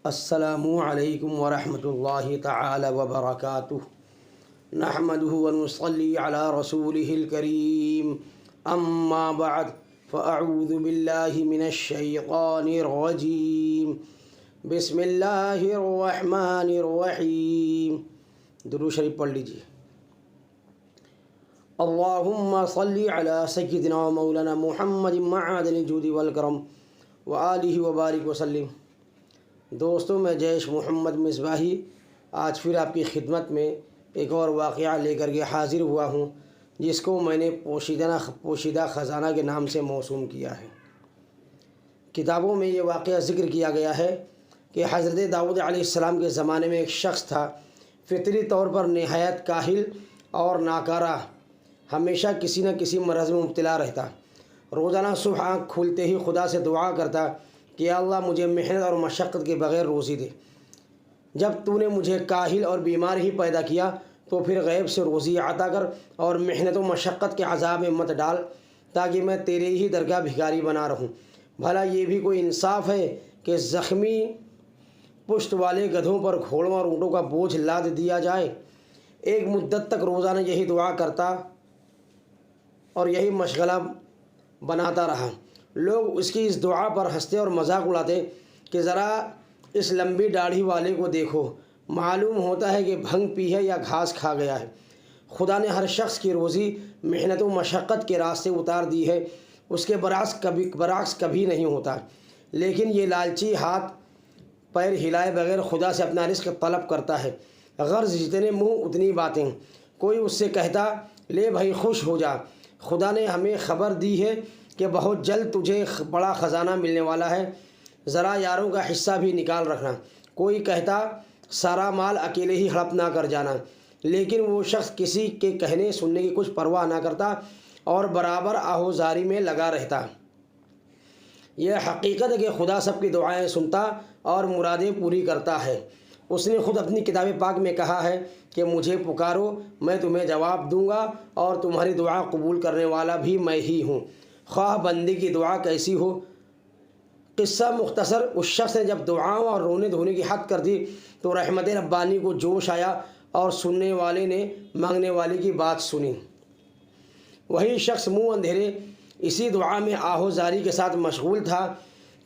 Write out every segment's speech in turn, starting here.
السلام علیکم ورحمۃ اللہ تعالی وبرکاتہ نحمده ونصلی علی رسوله الکریم اما بعد فاعوذ باللہ من الشیطان الرجیم بسم اللہ الرحمن الرحیم۔ درود شریف پڑھ لیجیے۔ اللہم صلی علی سیدنا و مولانا محمد معدن الجود والکرم وآلہ وبارک وسلم۔ دوستوں، میں جیش محمد مصباحی آج پھر آپ کی خدمت میں ایک اور واقعہ لے کر کے حاضر ہوا ہوں، جس کو میں نے پوشیدہ خزانہ کے نام سے موسوم کیا ہے۔ کتابوں میں یہ واقعہ ذکر کیا گیا ہے کہ حضرت داؤد علیہ السلام کے زمانے میں ایک شخص تھا، فطری طور پر نہایت کاہل اور ناکارہ، ہمیشہ کسی نہ کسی مرض میں مبتلا رہتا۔ روزانہ صبح آنکھ کھولتے ہی خدا سے دعا کرتا کہ یا اللہ مجھے محنت اور مشقت کے بغیر روزی دے۔ جب تو نے مجھے کاہل اور بیمار ہی پیدا کیا تو پھر غیب سے روزی عطا کر اور محنت و مشقت کے عذاب میں مت ڈال، تاکہ میں تیرے ہی درگاہ بھکاری بنا رہوں۔ بھلا یہ بھی کوئی انصاف ہے کہ زخمی پشت والے گدھوں پر گھوڑوں اور اونٹوں کا بوجھ لاد دیا جائے؟ ایک مدت تک روزانہ یہی دعا کرتا اور یہی مشغلہ بناتا رہا۔ لوگ اس کی اس دعا پر ہنستے اور مذاق اڑاتے کہ ذرا اس لمبی داڑھی والے کو دیکھو، معلوم ہوتا ہے کہ بھنگ پی ہے یا گھاس کھا گیا ہے۔ خدا نے ہر شخص کی روزی محنت و مشقت کے راستے اتار دی ہے، اس کے برعکس کبھی نہیں ہوتا۔ لیکن یہ لالچی ہاتھ پیر ہلائے بغیر خدا سے اپنا رزق طلب کرتا ہے۔ غرض جتنے منہ اتنی باتیں۔ کوئی اس سے کہتا لے بھائی خوش ہو جا، خدا نے ہمیں خبر دی ہے کہ بہت جلد تجھے بڑا خزانہ ملنے والا ہے، ذرا یاروں کا حصہ بھی نکال رکھنا۔ کوئی کہتا سارا مال اکیلے ہی ہڑپ نہ کر جانا، لیکن وہ شخص کسی کے کہنے سننے کی کچھ پرواہ نہ کرتا اور برابر آہوزاری میں لگا رہتا۔ یہ حقیقت ہے کہ خدا سب کی دعائیں سنتا اور مرادیں پوری کرتا ہے۔ اس نے خود اپنی کتاب پاک میں کہا ہے کہ مجھے پکارو میں تمہیں جواب دوں گا اور تمہاری دعا قبول کرنے والا بھی میں ہی ہوں، خواہ بندے کی دعا کیسی ہو۔ قصہ مختصر، اس شخص نے جب دعاؤں اور رونے دھونے کی حد کر دی تو رحمت ربانی کو جوش آیا اور سننے والے نے مانگنے والے کی بات سنی۔ وہی شخص منہ اندھیرے اسی دعا میں آہوزاری کے ساتھ مشغول تھا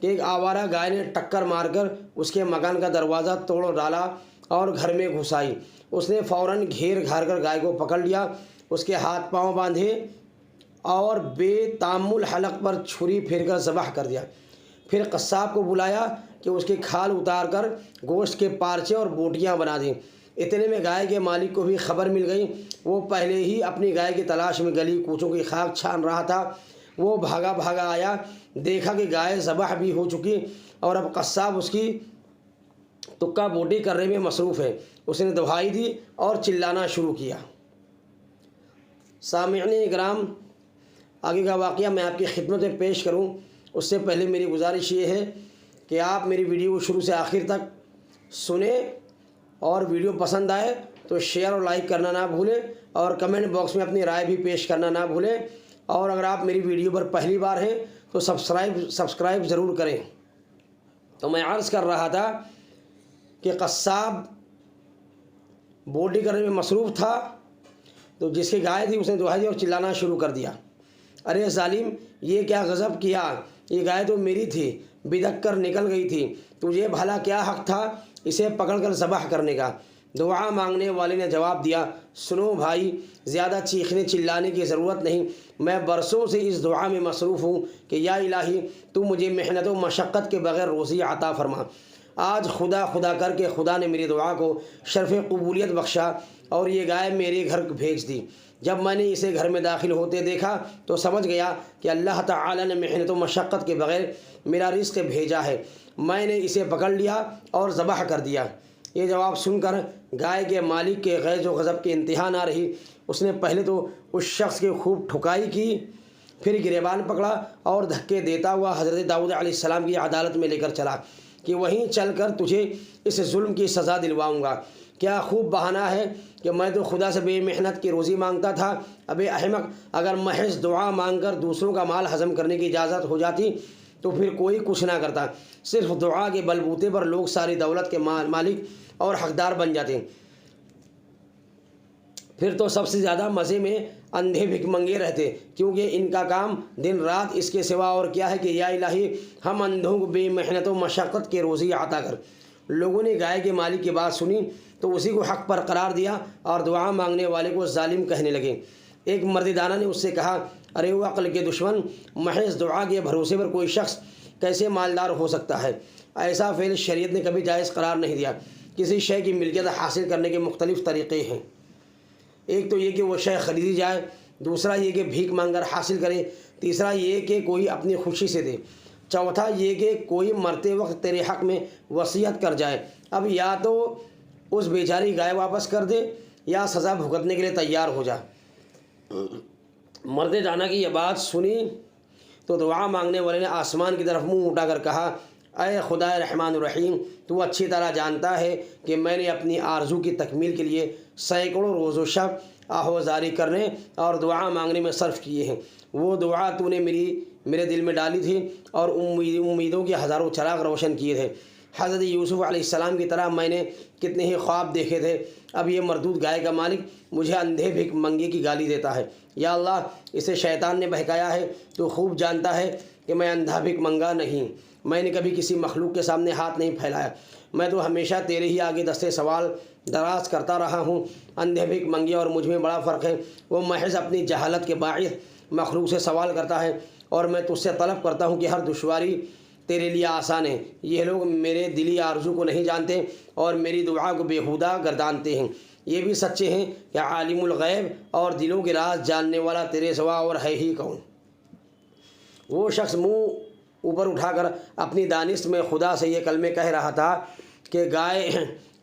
کہ ایک آوارہ گائے نے ٹکر مار کر اس کے مکان کا دروازہ توڑ ڈالا اور گھر میں گھس آئی۔ اس نے فوراً گھیر گھار کر گائے کو پکڑ لیا، اس کے ہاتھ پاؤں باندھے اور بے تامل حلق پر چھری پھیر کر ذبح کر دیا۔ پھر قصاب کو بلایا کہ اس کی کھال اتار کر گوشت کے پارچے اور بوٹیاں بنا دیں۔ اتنے میں گائے کے مالک کو بھی خبر مل گئی۔ وہ پہلے ہی اپنی گائے کی تلاش میں گلی کوچوں کی خاک چھان رہا تھا۔ وہ بھاگا آیا، دیکھا کہ گائے ذبح بھی ہو چکی اور اب قصاب اس کی تکا بوٹی کرنے میں مصروف ہے۔ اس نے دہائی دی اور چلانا شروع کیا۔ سامعین اکرام، آگے کا واقعہ میں آپ کی خدمت میں پیش کروں اس سے پہلے میری گزارش یہ ہے کہ آپ میری ویڈیو کو شروع سے آخر تک سنیں اور ویڈیو پسند آئے تو شیئر اور لائک کرنا نہ بھولیں اور کمنٹ باکس میں اپنی رائے بھی پیش کرنا نہ بھولیں، اور اگر آپ میری ویڈیو پر پہلی بار ہیں تو سبسکرائب ضرور کریں۔ تو میں عرض کر رہا تھا کہ قصاب بوٹی کرنے میں مصروف تھا تو جس کی گائے تھی اس نے دہائی دی اور چلانا شروع کر دیا، ارے ظالم یہ کیا غضب کیا، یہ گائے تو میری تھی، بدک کر نکل گئی تھی، تجھے بھلا کیا حق تھا اسے پکڑ کر ذبح کرنے کا؟ دعا مانگنے والے نے جواب دیا سنو بھائی، زیادہ چیخنے چلانے کی ضرورت نہیں، میں برسوں سے اس دعا میں مصروف ہوں کہ یا الہی تو مجھے محنت و مشقت کے بغیر روزی عطا فرما۔ آج خدا کر کے خدا نے میری دعا کو شرف قبولیت بخشا اور یہ گائے میرے گھر بھیج دی۔ جب میں نے اسے گھر میں داخل ہوتے دیکھا تو سمجھ گیا کہ اللہ تعالی نے محنت و مشقت کے بغیر میرا رزق بھیجا ہے۔ میں نے اسے پکڑ لیا اور ذبح کر دیا۔ یہ جواب سن کر گائے کے مالک کے غیظ و غضب کی انتہا نہ رہی۔ اس نے پہلے تو اس شخص کی خوب ٹھکائی کی، پھر گریبان پکڑا اور دھکے دیتا ہوا حضرت داؤد علیہ السلام کی عدالت میں لے کر چلا کہ وہیں چل کر تجھے اس ظلم کی سزا دلواؤں گا۔ کیا خوب بہانہ ہے کہ میں تو خدا سے بے محنت کی روزی مانگتا تھا۔ ابے احمق، اگر محض دعا مانگ کر دوسروں کا مال ہضم کرنے کی اجازت ہو جاتی تو پھر کوئی کچھ نہ کرتا، صرف دعا کے بلبوتے پر لوگ ساری دولت کے مالک اور حقدار بن جاتے ہیں۔ پھر تو سب سے زیادہ مزے میں اندھے بھک منگے رہتے، کیونکہ ان کا کام دن رات اس کے سوا اور کیا ہے کہ یا الہی ہم اندھوں کو بے محنت و مشقت کے روزی عطا کر۔ لوگوں نے گائے کے مالک کی بات سنی تو اسی کو حق پر قرار دیا اور دعا مانگنے والے کو ظالم کہنے لگے۔ ایک مرد دانا نے اس سے کہا، ارے وہ عقل کے دشمن، محض دعا کے بھروسے پر کوئی شخص کیسے مالدار ہو سکتا ہے؟ ایسا فعل شریعت نے کبھی جائز قرار نہیں دیا۔ کسی شے کی ملکیت حاصل کرنے کے مختلف طریقے ہیں، ایک تو یہ کہ وہ شے خریدی جائے، دوسرا یہ کہ بھیک مانگ کر حاصل کرے، تیسرا یہ کہ کوئی اپنی خوشی سے دے، چوتھا یہ کہ کوئی مرتے وقت تیرے حق میں وصیت کر جائے۔ اب یا تو اس بیچاری گائے واپس کر دے یا سزا بھگتنے کے لیے تیار ہو جا۔ مرد دانا کی یہ بات سنی تو دعا مانگنے والے نے آسمان کی طرف منہ اٹھا کر کہا، اے خدا رحمان الرحیم، تو اچھی طرح جانتا ہے کہ میں نے اپنی آرزو کی تکمیل کے لیے سینکڑوں روز و شب آہوازاری کرنے اور دعا مانگنے میں صرف کیے ہیں۔ وہ دعا تو نے میرے دل میں ڈالی تھی اور امیدوں کے ہزاروں چراغ روشن کیے تھے۔ حضرت یوسف علیہ السلام کی طرح میں نے کتنے ہی خواب دیکھے تھے۔ اب یہ مردود گائے کا مالک مجھے اندھے بھک منگے کی گالی دیتا ہے۔ یا اللہ، اسے شیطان نے بہکایا ہے، تو خوب جانتا ہے کہ میں اندھا بھک منگا نہیں، میں نے کبھی کسی مخلوق کے سامنے ہاتھ نہیں پھیلایا، میں تو ہمیشہ تیرے ہی آگے دستے سوال دراز کرتا رہا ہوں۔ اندھے بھک منگے اور مجھ میں بڑا فرق ہے، وہ محض اپنی جہالت کے باعث مخلوق سے سوال کرتا ہے اور میں تجھ سے طلب کرتا ہوں کہ ہر دشواری تیرے لیے آسان ہے۔ یہ لوگ میرے دلی آرزو کو نہیں جانتے اور میری دعا کو بیہودہ گردانتے ہیں۔ یہ بھی سچے ہیں کہ عالم الغیب اور دلوں کے راز جاننے والا تیرے سوا اور ہے ہی کون۔ وہ شخص منہ اوپر اٹھا کر اپنی دانش میں خدا سے یہ کلمے کہہ رہا تھا کہ گائے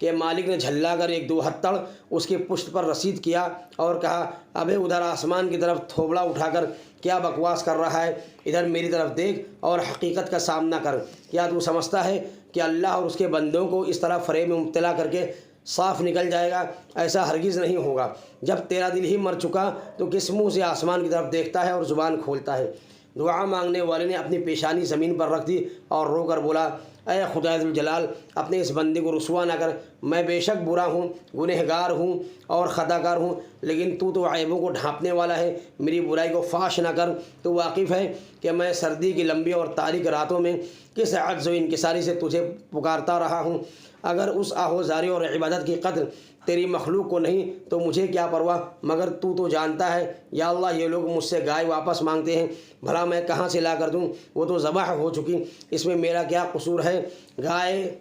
کے مالک نے جھلا کر ایک دو ہتھڑ اس کی پشت پر رسید کیا اور کہا، ابے ادھر آسمان کی طرف تھوبڑا اٹھا کر کیا بکواس کر رہا ہے؟ ادھر میری طرف دیکھ اور حقیقت کا سامنا کر۔ کیا تو سمجھتا ہے کہ اللہ اور اس کے بندوں کو اس طرح فریب میں مبتلا کر کے صاف نکل جائے گا؟ ایسا ہرگز نہیں ہوگا۔ جب تیرا دل ہی مر چکا تو کس منہ سے آسمان کی طرف دیکھتا ہے اور زبان کھولتا ہے؟ دعا مانگنے والے نے اپنی پیشانی زمین پر رکھ دی اور رو کر بولا، اے خدا ذوالجلال، اپنے اس بندے کو رسوا نہ کر، میں بے شک برا ہوں، گنہگار ہوں اور خطا کار ہوں، لیکن تو عیبوں کو ڈھانپنے والا ہے، میری برائی کو فاش نہ کر۔ تو واقف ہے کہ میں سردی کی لمبی اور تاریک راتوں میں کس عجز و انکساری سے تجھے پکارتا رہا ہوں۔ اگر اس آہوزاری اور عبادت کی قدر تیری مخلوق کو نہیں تو مجھے کیا پرواہ، مگر تو جانتا ہے۔ یا اللہ، یہ لوگ مجھ سے گائے واپس مانگتے ہیں، بھلا میں کہاں سے لا کر دوں؟ وہ تو ذبح ہو چکی، اس میں میرا کیا قصور ہے؟ گائے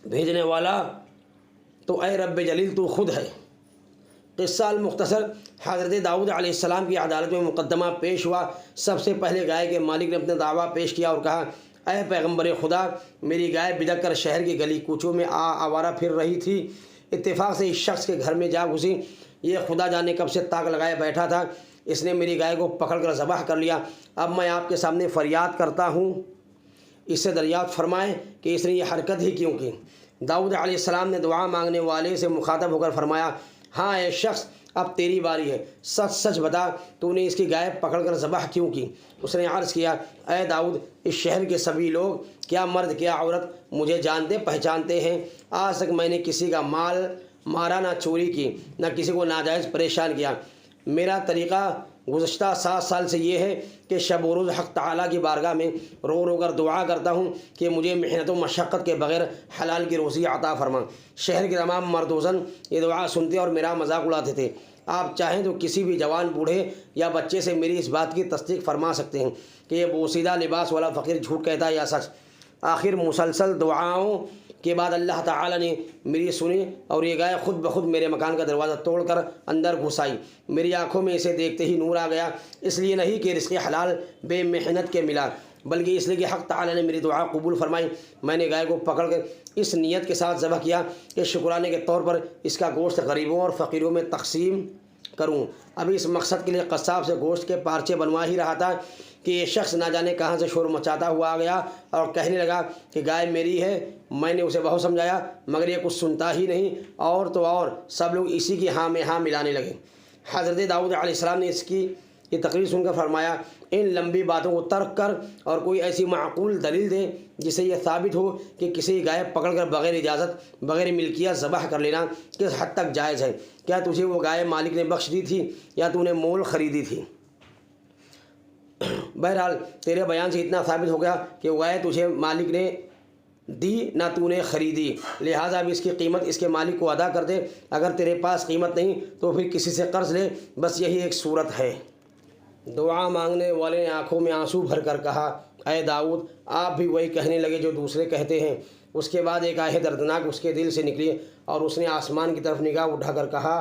بھیجنے والا تو اے رب جلیل تو خود ہے۔ قصہ المختصر، حضرت داؤد علیہ السلام کی عدالت میں مقدمہ پیش ہوا۔ سب سے پہلے گائے کے مالک نے اپنا دعویٰ پیش کیا اور کہا، اے پیغمبر خدا، میری گائے بدک کر شہر کے گلی کوچوں میں آوارہ پھر رہی تھی، اتفاق سے اس شخص کے گھر میں جا گھسی۔ یہ خدا جانے کب سے تاک لگائے بیٹھا تھا، اس نے میری گائے کو پکڑ کر ذبح کر لیا۔ اب میں آپ کے سامنے فریاد کرتا ہوں، اس سے دریافت فرمائیں کہ اس نے یہ حرکت ہی کیوں کی۔ داؤد علیہ السلام نے دعا مانگنے والے سے مخاطب ہو کر فرمایا، ہاں اے شخص، اب تیری باری ہے، سچ سچ بتا، تو نے اس کی گائے پکڑ کر ذبح کیوں کی؟ اس نے عرض کیا، اے داؤد، اس شہر کے سبھی لوگ، کیا مرد کیا عورت، مجھے جانتے پہچانتے ہیں۔ آج تک میں نے کسی کا مال مارا، نہ چوری کی، نہ کسی کو ناجائز پریشان کیا۔ میرا طریقہ گزشتہ 7 سال سے یہ ہے کہ شب و روز حق تعالیٰ کی بارگاہ میں رو رو کر دعا کرتا ہوں کہ مجھے محنت و مشقت کے بغیر حلال کی روزی عطا فرما۔ شہر کے تمام مرد و زن یہ دعا سنتے اور میرا مذاق اڑاتے تھے۔ آپ چاہیں تو کسی بھی جوان، بوڑھے یا بچے سے میری اس بات کی تصدیق فرما سکتے ہیں کہ یہ بوسیدہ لباس والا فقیر جھوٹ کہتا ہے یا سچ۔ آخر مسلسل دعاؤں کے بعد اللہ تعالیٰ نے میری سنی اور یہ گائے خود بخود میرے مکان کا دروازہ توڑ کر اندر گھس آئی۔ میری آنکھوں میں اسے دیکھتے ہی نور آ گیا، اس لیے نہیں کہ رزق حلال بے محنت کے ملا، بلکہ اس لیے کہ حق تعالیٰ نے میری دعا قبول فرمائی۔ میں نے گائے کو پکڑ کر اس نیت کے ساتھ ذبح کیا کہ شکرانے کے طور پر اس کا گوشت غریبوں اور فقیروں میں تقسیم کروں۔ ابھی اس مقصد کے لیے قصاب سے گوشت کے پارچے بنوا ہی رہا تھا کہ یہ شخص نہ جانے کہاں سے شور مچاتا ہوا آ گیا اور کہنے لگا کہ گائے میری ہے۔ میں نے اسے بہت سمجھایا مگر یہ کچھ سنتا ہی نہیں، اور تو اور سب لوگ اسی کی ہاں میں ہاں ملانے لگے۔ حضرت داؤد علیہ السلام نے اس کی یہ تقریر سن کر فرمایا ان لمبی باتوں کو ترک کر اور کوئی ایسی معقول دلیل دے جس سے یہ ثابت ہو کہ کسی گائے پکڑ کر بغیر اجازت بغیر ملکیت ذبح کر لینا کس حد تک جائز ہے۔ کیا تجھے وہ گائے مالک نے بخش دی تھی یا تو نے مول خریدی تھی؟ بہرحال تیرے بیان سے اتنا ثابت ہو گیا کہ وہ گائے تجھے مالک نے دی نہ تو نے خریدی، لہٰذا اب اس کی قیمت اس کے مالک کو ادا کر دے۔ اگر تیرے پاس قیمت نہیں تو پھر کسی سے قرض لے، بس یہی ایک صورت ہے۔ دعا مانگنے والے نے آنکھوں میں آنسو بھر کر کہا اے داؤد آپ بھی وہی کہنے لگے جو دوسرے کہتے ہیں۔ اس کے بعد ایک آہ دردناک اس کے دل سے نکلی اور اس نے آسمان کی طرف نگاہ اٹھا کر کہا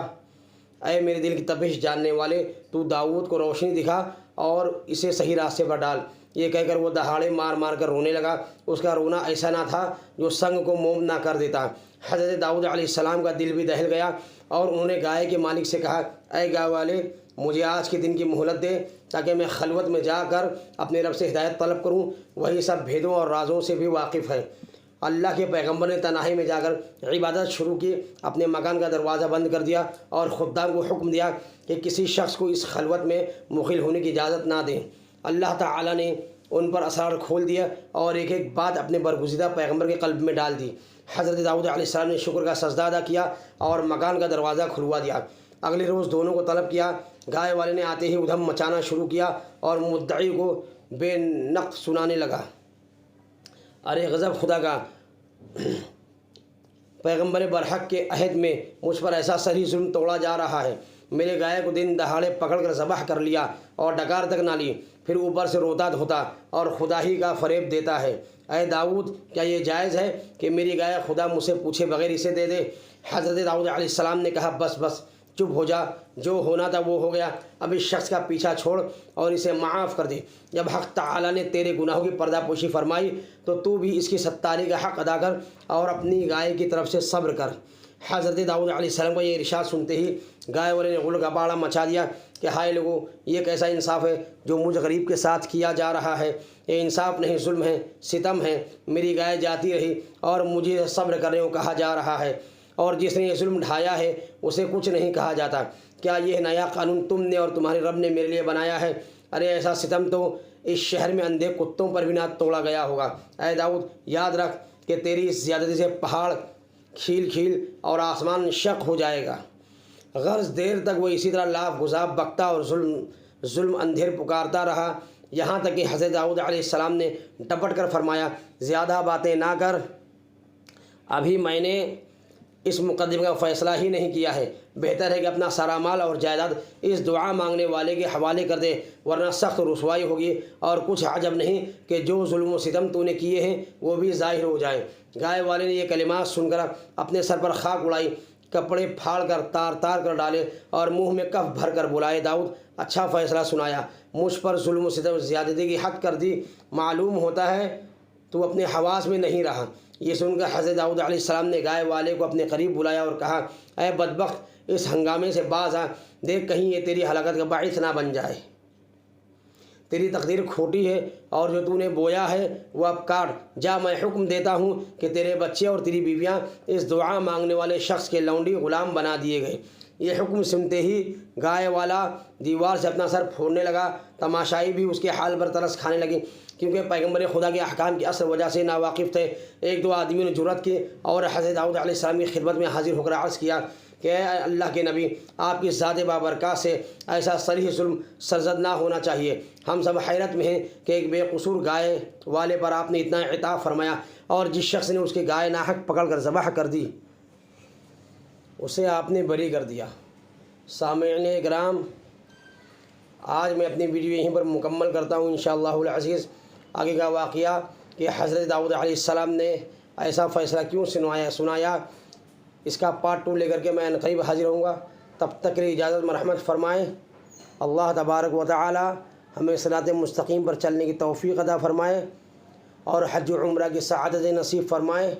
اے میرے دل کی تپش جاننے والے، تو داؤد کو روشنی دکھا اور اسے صحیح راستے پر ڈال۔ یہ کہہ کر وہ دہاڑے مار مار کر رونے لگا۔ اس کا رونا ایسا نہ تھا جو سنگ کو موم نہ کر دیتا۔ حضرت داؤد علیہ السلام کا دل بھی دہل گیا اور انہوں نے گائے کے مالک سے کہا اے گائے والے مجھے آج کے دن کی مہلت دے تاکہ میں خلوت میں جا کر اپنے رب سے ہدایت طلب کروں، وہی سب بھیدوں اور رازوں سے بھی واقف ہے۔ اللہ کے پیغمبر نے تنہائی میں جا کر عبادت شروع کی، اپنے مکان کا دروازہ بند کر دیا اور خدام کو حکم دیا کہ کسی شخص کو اس خلوت میں مخل ہونے کی اجازت نہ دیں۔ اللہ تعالیٰ نے ان پر اسرار کھول دیا اور ایک ایک بات اپنے برگزیدہ پیغمبر کے قلب میں ڈال دی۔ حضرت داؤد علیہ السلام نے شکر کا سجدہ ادا کیا اور مکان کا دروازہ کھلوا دیا۔ اگلے روز دونوں کو طلب کیا۔ گائے والے نے آتے ہی ادھم مچانا شروع کیا اور مدعی کو بے نقص سنانے لگا ارے غضب خدا کا، پیغمبر برحق کے عہد میں مجھ پر ایسا سری ظلم توڑا جا رہا ہے۔ میرے گائے کو دن دہاڑے پکڑ کر ذبح کر لیا اور ڈکار تک نہ لی، پھر اوپر سے روتا دھوتا اور خدا ہی کا فریب دیتا ہے۔ اے داؤد کیا یہ جائز ہے کہ میری گائے خدا مجھ سے پوچھے بغیر اسے دے دے؟ حضرت داؤد علیہ السلام نے کہا بس بس چپ ہو جا، جو ہونا تھا وہ ہو گیا، اب اس شخص کا پیچھا چھوڑ اور اسے معاف کر دے۔ جب حق تعالیٰ نے تیرے گناہوں کی پردہ پوشی فرمائی تو بھی اس کی ستاری کا حق ادا کر اور اپنی گائے کی طرف سے صبر کر۔ حضرت داؤد علیہ السلام کا یہ ارشاد سنتے ہی گائے والے نے غل گباڑا مچا دیا کہ ہائے لوگو، یہ کیسا انصاف ہے جو مجھ غریب کے ساتھ کیا جا رہا ہے؟ یہ انصاف نہیں، ظلم ہے، ستم ہے۔ میری گائے جاتی رہی اور مجھے صبر کرنے کو کہا جا رہا ہے، اور جس نے یہ ظلم ڈھایا ہے اسے کچھ نہیں کہا جاتا۔ کیا یہ نیا قانون تم نے اور تمہارے رب نے میرے لیے بنایا ہے؟ ارے ایسا ستم تو اس شہر میں اندھے کتوں پر بھی نہ توڑا گیا ہوگا۔ اے داؤد یاد رکھ کہ تیری اس زیادتی سے پہاڑ کھیل کھیل اور آسمان شق ہو جائے گا۔ غرض دیر تک وہ اسی طرح لاف گزاب بکتا اور ظلم اندھیر پکارتا رہا، یہاں تک کہ حضرت داؤد علیہ السلام نے ڈپٹ کر فرمایا زیادہ باتیں نہ کر، ابھی میں نے اس مقدمے کا فیصلہ ہی نہیں کیا ہے۔ بہتر ہے کہ اپنا سارا مال اور جائیداد اس دعا مانگنے والے کے حوالے کر دے، ورنہ سخت رسوائی ہوگی، اور کچھ عجب نہیں کہ جو ظلم و ستم تو نے کیے ہیں وہ بھی ظاہر ہو جائیں۔ گائے والے نے یہ کلمات سن کر اپنے سر پر خاک اڑائی، کپڑے پھاڑ کر تار تار کر ڈالے اور منہ میں کف بھر کر بلائے داؤد اچھا فیصلہ سنایا، مجھ پر ظلم و ستم زیادتی کی حد کر دی، معلوم ہوتا ہے تو اپنے حواس میں نہیں رہا۔ یہ سن کر حضرت داؤد علیہ السلام نے گائے والے کو اپنے قریب بلایا اور کہا اے بدبخت، اس ہنگامے سے باز آ، دیکھ کہیں یہ تیری ہلاکت کا باعث نہ بن جائے۔ تیری تقدیر کھوٹی ہے اور جو تو نے بویا ہے وہ اب کاٹ جا۔ میں حکم دیتا ہوں کہ تیرے بچے اور تیری بیویاں اس دعا مانگنے والے شخص کے لونڈی غلام بنا دیے گئے۔ یہ حکم سنتے ہی گائے والا دیوار سے اپنا سر پھوڑنے لگا، تماشائی بھی اس کے حال پر ترس کھانے لگے، کیونکہ پیغمبر خدا کے احکام کی اصل وجہ سے ناواقف تھے۔ ایک دو آدمیوں نے جرأت کی اور حضرت داؤد علیہ السلام کی خدمت میں حاضر ہو کر عرض کیا کہ اے اللہ کے نبی، آپ کی ذات بابرکات سے ایسا صریح ظلم سرزد نہ ہونا چاہیے۔ ہم سب حیرت میں ہیں کہ ایک بے قصور گائے والے پر آپ نے اتنا عتاب فرمایا، اور جس شخص نے اس کی گائے ناحق پکڑ کر ذبح کر دی اسے آپ نے بری کر دیا۔ سامعین کرام، آج میں اپنی ویڈیو یہیں پر مکمل کرتا ہوں انشاءاللہ العزیز۔ آگے کا واقعہ کہ حضرت داؤد علیہ السلام نے ایسا فیصلہ کیوں سنایا، اس کا پارٹ 2 لے کر کے میں قریب حاضر ہوں گا۔ تب تک کے لیے اجازت مرحمت فرمائیں۔ اللہ تبارک و تعالی ہمیں صراط مستقیم پر چلنے کی توفیق عطا فرمائے اور حج و عمرہ کی سعادت نصیب فرمائے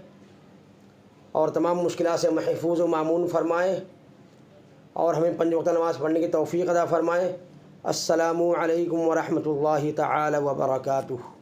اور تمام مشکلات سے محفوظ و مامون فرمائے اور ہمیں 5 وقت نماز پڑھنے کی توفیق عطا فرمائے۔ السلام علیکم ورحمۃ اللہ تعالی وبرکاتہ۔